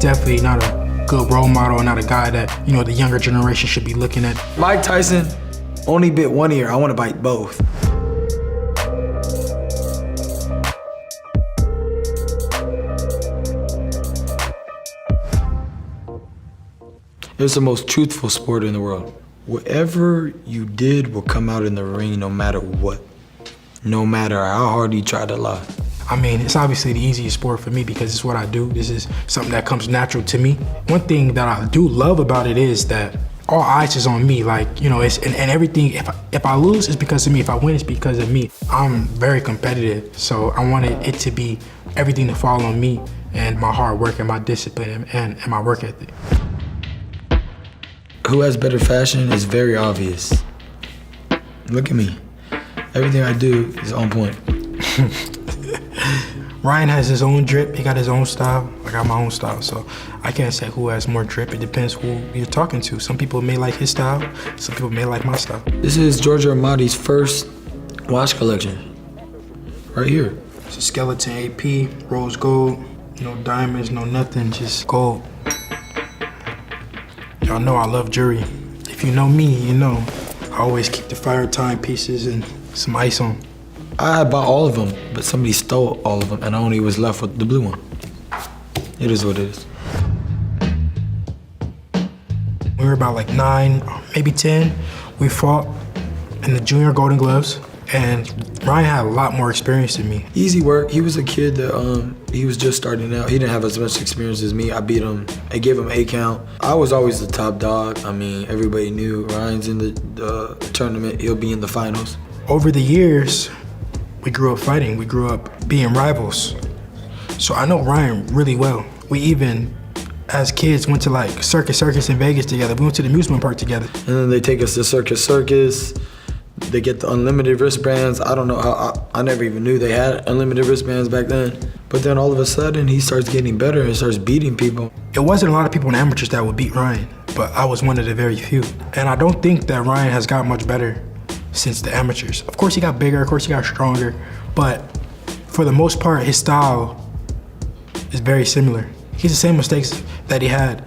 definitely not a good role model, not a guy that, you know, the younger generation should be looking at. Mike Tyson only bit one ear. I want to bite both. It's the most truthful sport in the world. Whatever you did will come out in the ring no matter what. No matter how hard you try to lie. I mean, it's obviously the easiest sport for me because it's what I do. This is something that comes natural to me. One thing that I do love about it is that all eyes is on me. Like, you know, it's and everything, if I lose, it's because of me. If I win, it's because of me. I'm very competitive, so I wanted it to be everything to fall on me and my hard work and my discipline and my work ethic. Who has better fashion is very obvious. Look at me. Everything I do is on point. Ryan has his own drip, he got his own style, I got my own style, so I can't say who has more drip. It depends who you're talking to. Some people may like his style, some people may like my style. This is Giorgio Armani's first watch collection, right here. It's a skeleton AP, rose gold, no diamonds, no nothing, just gold. Y'all know I love jewelry. If you know me, you know I always keep the fire timepieces and some ice on. I bought all of them, but somebody stole all of them, and I only was left with the blue one. It is what it is. We were about like 9, maybe 10. We fought in the junior Golden Gloves, and Ryan had a lot more experience than me. Easy work. He was a kid that he was just starting out. He didn't have as much experience as me. I beat him. I gave him 8 count. I was always the top dog. I mean, everybody knew Ryan's in the tournament. He'll be in the finals. Over the years, we grew up fighting. We grew up being rivals. So I know Ryan really well. We even, as kids, went to like Circus in Vegas together. We went to the amusement park together. And then they take us to Circus. They get the unlimited wristbands. I don't know how, I never even knew they had unlimited wristbands back then. But then all of a sudden, he starts getting better and starts beating people. It wasn't a lot of people in amateurs that would beat Ryan, but I was one of the very few. And I don't think that Ryan has got much better since the amateurs. Of course he got bigger, of course he got stronger, but for the most part, his style is very similar. He's the same mistakes that he had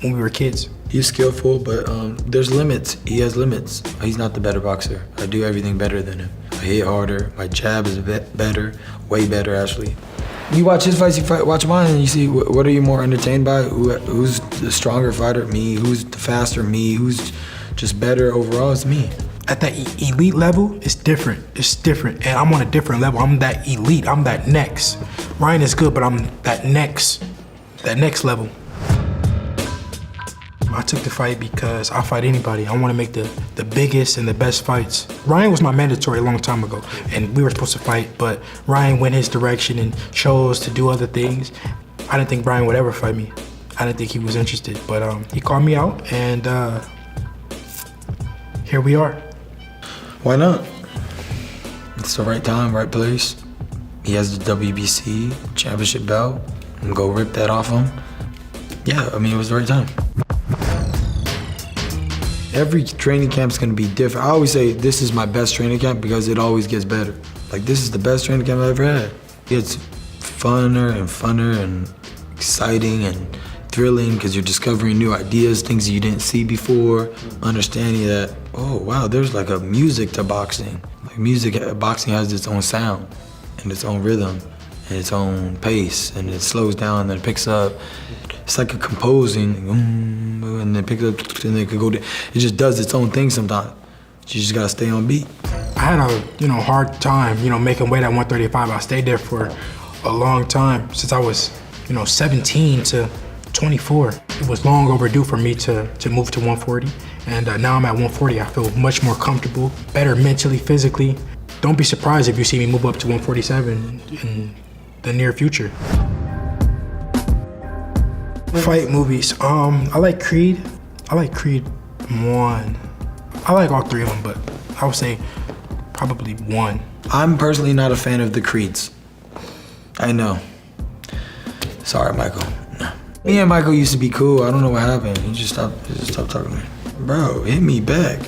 when we were kids. He's skillful, but there's limits. He has limits. He's not the better boxer. I do everything better than him. I hit harder, my jab is better, way better actually. You watch his fights, you watch mine, and you see what are you more entertained by? Who's the stronger fighter? Me. Who's the faster? Me. Who's just better overall? It's me. At that elite level, it's different. It's different, and I'm on a different level. I'm that elite. I'm that next. Ryan is good, but I'm that next level. I took the fight because I'll fight anybody. I want to make the biggest and the best fights. Ryan was my mandatory a long time ago, and we were supposed to fight, but Ryan went his direction and chose to do other things. I didn't think Ryan would ever fight me. I didn't think he was interested, but he called me out, and here we are. Why not? It's the right time, right place. He has the WBC championship belt, and go rip that off him. Yeah, I mean, it was the right time. Every training camp's gonna be different. I always say this is my best training camp because it always gets better. Like, this is the best training camp I've ever had. It's funner and exciting and thrilling because you're discovering new ideas, things you didn't see before, understanding that, oh wow, there's like a music to boxing. Like boxing has its own sound and its own rhythm and its own pace, and it slows down and then it picks up. It's like a composing, and then picks up, and then it could go. It just does its own thing sometimes. You just gotta stay on beat. I had a hard time making weight at 135. I stayed there for a long time since I was 17 to 24. It was long overdue for me to move to 140, and now I'm at 140. I feel much more comfortable, better mentally, physically. Don't be surprised if you see me move up to 147 in the near future. Fight movies. I like Creed. I like Creed 1. I like all 3 of them, but I would say probably 1. I'm personally not a fan of the Creeds. I know. Sorry, Michael. Me and Michael used to be cool. I don't know what happened. He just stopped talking to me. Bro, hit me back.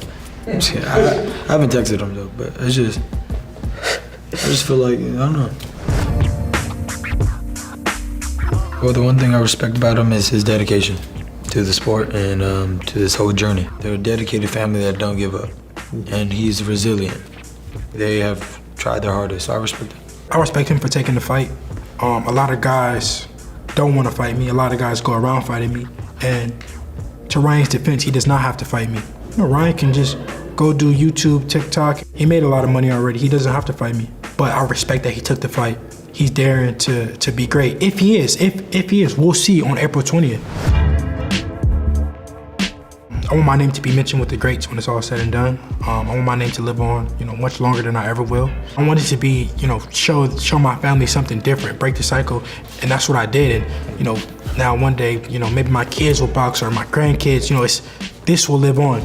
I haven't texted him though, but I just feel like, I don't know. Well, the one thing I respect about him is his dedication to the sport and to this whole journey. They're a dedicated family that don't give up, and he's resilient. They have tried their hardest, so I respect him. I respect him for taking the fight. A lot of guys don't want to fight me. A lot of guys go around fighting me. And to Ryan's defense, he does not have to fight me. You know, Ryan can just go do YouTube, TikTok. He made a lot of money already. He doesn't have to fight me. But I respect that he took the fight. He's daring to be great. If he is, we'll see on April 20th. I want my name to be mentioned with the greats when it's all said and done. I want my name to live on, much longer than I ever will. I want it to be, show my family something different, break the cycle, and that's what I did. And now one day, maybe my kids will box or my grandkids. This will live on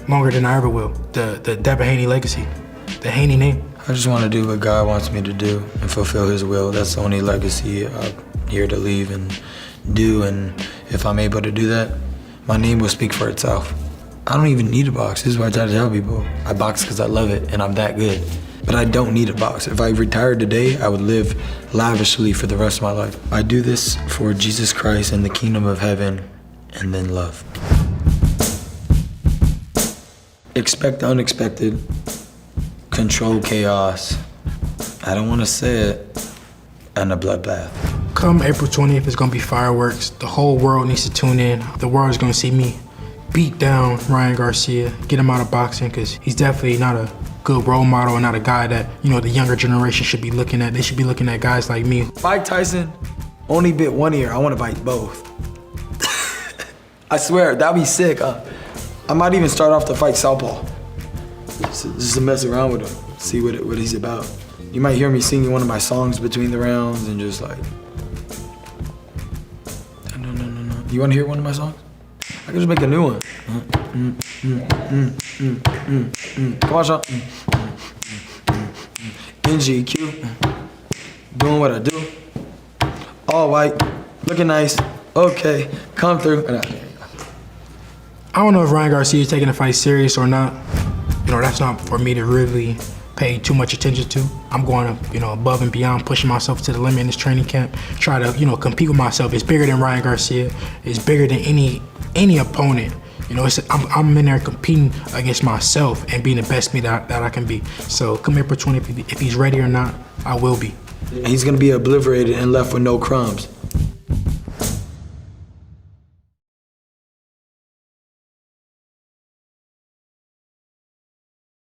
longer than I ever will. The Devin Haney legacy, the Haney name. I just want to do what God wants me to do and fulfill His will. That's the only legacy I'm here to leave and do. And if I'm able to do that, my name will speak for itself. I don't even need a box. This is what I try to tell people. I box because I love it and I'm that good. But I don't need a box. If I retired today, I would live lavishly for the rest of my life. I do this for Jesus Christ and the kingdom of heaven, and then love. Expect the unexpected. Control chaos. I don't want to say it. And a bloodbath. Come April 20th, it's gonna be fireworks. The whole world needs to tune in. The world is gonna see me beat down Ryan Garcia, get him out of boxing, because he's definitely not a good role model and not a guy that, the younger generation should be looking at. They should be looking at guys like me. Mike Tyson only bit one ear. I want to bite both. I swear, that'd be sick. I might even start off the fight southpaw. Just to mess around with him, see what he's about. You might hear me singing one of my songs between the rounds and just like, no. You want to hear one of my songs? I can just make a new one. Come on, Sean. NGQ, doing what I do. All white, looking nice. Okay, come through. I don't know if Ryan Garcia is taking the fight serious or not. That's not for me to really pay too much attention to. I'm going up, above and beyond, pushing myself to the limit in this training camp. Try to, compete with myself. It's bigger than Ryan Garcia. It's bigger than any opponent. I'm in there competing against myself and being the best me that I can be. So come April 20th, if he's ready or not, I will be. He's gonna be obliterated and left with no crumbs.